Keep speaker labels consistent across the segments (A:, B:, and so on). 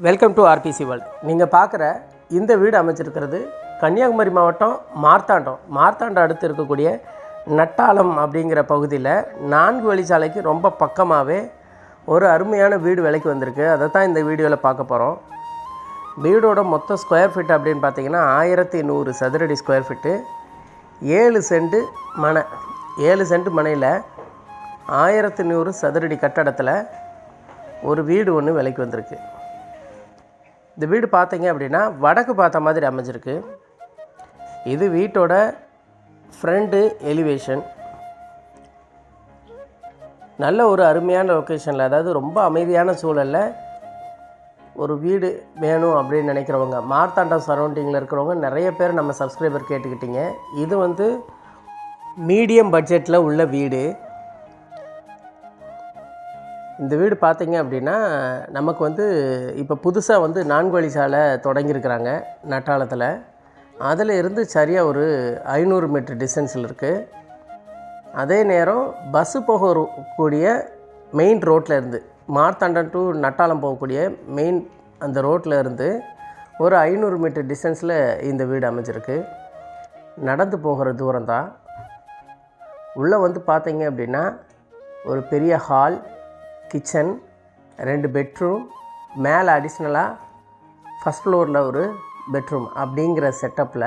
A: Welcome to RBC world. நீங்கள் பார்க்குற இந்த வீடு அமைச்சிருக்கிறது கன்னியாகுமரி மாவட்டம் மார்த்தாண்டம் அடுத்து இருக்கக்கூடிய நட்டாலம் அப்படிங்கிற பகுதியில் 4 வழிச்சாலைக்கு ரொம்ப பக்கமாகவே ஒரு அருமையான வீடு விலைக்கு வந்திருக்கு. அதை தான் இந்த வீடியோவில் பார்க்க போகிறோம். வீடோட மொத்த ஸ்கொயர் ஃபீட் அப்படின்னு பார்த்தீங்கன்னா 1100 சதுரடி ஸ்கொயர் ஃபீட்டு, 7 சென்ட் மனையில் 1100 சதுரடி கட்டடத்தில் ஒரு வீடு ஒன்று விலைக்கு வந்திருக்கு. இந்த வீடு பார்த்தீங்க அப்படின்னா வடக்கு பார்த்த மாதிரி அமைஞ்சிருக்கு. இது வீட்டோட ஃப்ரண்ட்டு எலிவேஷன். நல்ல ஒரு அருமையான லொக்கேஷனில், அதாவது ரொம்ப அமைதியான சூழலில் ஒரு வீடு வேணும் அப்படின்னு நினைக்கிறவங்க, மார்த்தாண்டம் சரௌண்டிங்கில் இருக்கிறவங்க நிறைய பேர் நம்ம சப்ஸ்கிரைபர் கேட்டுக்கிட்டீங்க. இது மீடியம் பட்ஜெட்டில் உள்ள வீடு. இந்த வீடு பார்த்திங்க அப்படின்னா நமக்கு இப்போ புதுசாக 4 வழிச்சாலை தொடங்கியிருக்கிறாங்க நட்டாளத்தில். அதில் இருந்து சரியாக ஒரு 500 மீட்டர் டிஸ்டன்ஸில் இருக்குது. அதே நேரம் பஸ்ஸு போகக்கூடிய மெயின் ரோட்டில் இருந்து, மார்த்தாண்டம் டு நட்டாளம் போகக்கூடிய மெயின் அந்த ரோட்டில் இருந்து ஒரு 500 மீட்டர் டிஸ்டன்ஸில் இந்த வீடு அமைஞ்சிருக்கு. நடந்து போகிற தூரம் தான். உள்ளே பார்த்திங்க அப்படின்னா ஒரு பெரிய ஹால், கிச்சன், 2 பெட்ரூம், மேலே அடிஷ்னலாக ஃபஸ்ட் ஃப்ளோரில் ஒரு பெட்ரூம் அப்படிங்கிற செட்டப்பில்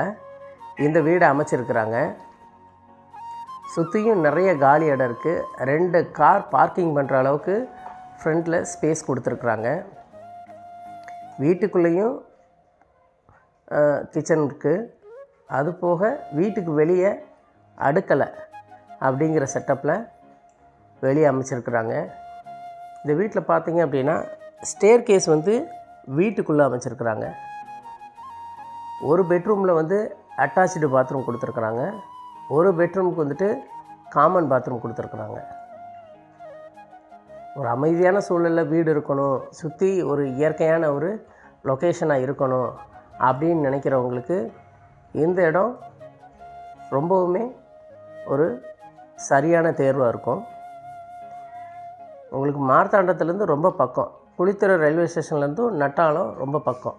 A: இந்த வீடை அமைச்சிருக்கிறாங்க. சுற்றியும் நிறைய காலி இடம் இருக்குது. 2 கார் பார்க்கிங் பண்ணுற அளவுக்கு ஃப்ரண்ட்டில் ஸ்பேஸ் கொடுத்துருக்குறாங்க. வீட்டுக்குள்ளேயும் கிச்சன் இருக்குது. அது போக வீட்டுக்கு வெளியே அடுக்கலை அப்படிங்கிற செட்டப்பில் வெளியே அமைச்சிருக்கிறாங்க. இந்த வீட்டில் பார்த்தீங்க அப்படின்னா ஸ்டேர் கேஸ் வீட்டுக்குள்ளே அமைச்சிருக்கிறாங்க. ஒரு பெட்ரூமில் அட்டாச்சு பாத்ரூம் கொடுத்துருக்குறாங்க. ஒரு பெட்ரூமுக்கு காமன் பாத்ரூம் கொடுத்துருக்குறாங்க. ஒரு அமைதியான சூழலில் வீடு இருக்கணும், சுற்றி ஒரு இயற்கையான ஒரு லொக்கேஷனாக இருக்கணும் அப்படின்னு நினைக்கிறவங்களுக்கு இந்த இடம் ரொம்பவுமே ஒரு சரியான தேர்வாக இருக்கும். உங்களுக்கு மார்த்தாண்டத்துலேருந்து ரொம்ப பக்கம், குளித்துறை ரயில்வே ஸ்டேஷன்லேருந்தும் நட்டாலம் ரொம்ப பக்கம்.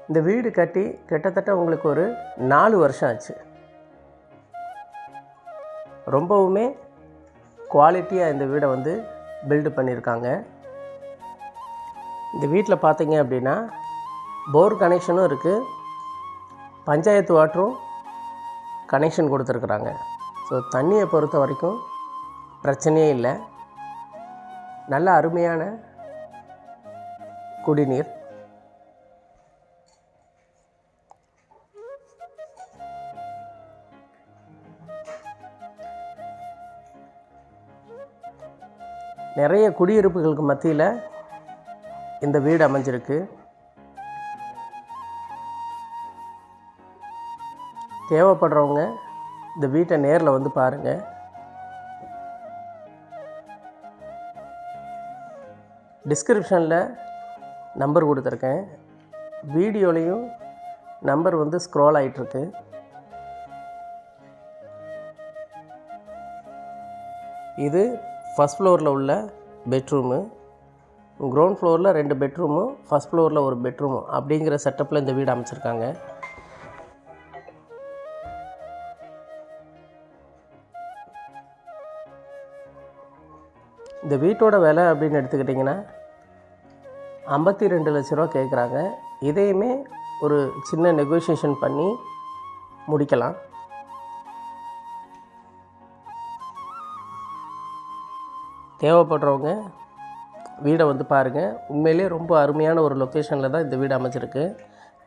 A: இந்த வீடு கட்டி கிட்டத்தட்ட உங்களுக்கு ஒரு 4 வருஷம் ஆச்சு. ரொம்பவுமே குவாலிட்டியாக இந்த வீடை பில்டு பண்ணியிருக்காங்க. இந்த வீட்டில் பார்த்தீங்க அப்படின்னா போர் கனெக்ஷனும் இருக்குது, பஞ்சாயத்து வாட்டரும் கனெக்ஷன் கொடுத்துருக்குறாங்க. ஸோ தண்ணியை பொறுத்த வரைக்கும் பிரச்சனையே இல்லை. நல்ல அருமையான குடிநீர். நிறைய குடியிருப்புகளுக்கு மத்தியில் இந்த வீடு அமைஞ்சிருக்கு. தேவைப்படுறவங்க இந்த வீட்டை நேரில் பாருங்கள். டிஸ்கிரிப்ஷனில் நம்பர் கொடுத்துருக்கேன். வீடியோலையும் நம்பர் ஸ்க்ரோல் ஆகிட்டுருக்கு. இது ஃபஸ்ட் ஃப்ளோரில் உள்ள பெட்ரூமு. கிரவுண்ட் ஃப்ளோரில் 2 பெட்ரூமும், ஃபஸ்ட் ஃப்ளோரில் ஒரு பெட்ரூமும் அப்படிங்கிற செட்டப்பில் இந்த வீடு அமைச்சிருக்காங்க. இந்த வீட்டோட விலை அப்படின்னு எடுத்துக்கிட்டிங்கன்னா 52 லட்ச ரூபா கேட்குறாங்க. இதையுமே ஒரு சின்ன நெகோசியேஷன் பண்ணி முடிக்கலாம். தேவைப்படுறவங்க வீடை பாருங்கள். உண்மையிலே ரொம்ப அருமையான ஒரு லொக்கேஷனில் தான் இந்த வீடு அமைச்சிருக்கு.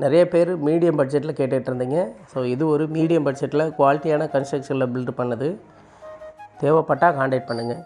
A: நிறைய பேர் மீடியம் பட்ஜெட்டில் கேட்டுகிட்டு இருந்தீங்க. ஸோ இது ஒரு மீடியம் பட்ஜெட்டில் குவாலிட்டியான கன்ஸ்ட்ரக்ஷனில் பில்டு பண்ணது. தேவைப்பட்டால் கான்டாக்ட் பண்ணுங்கள்.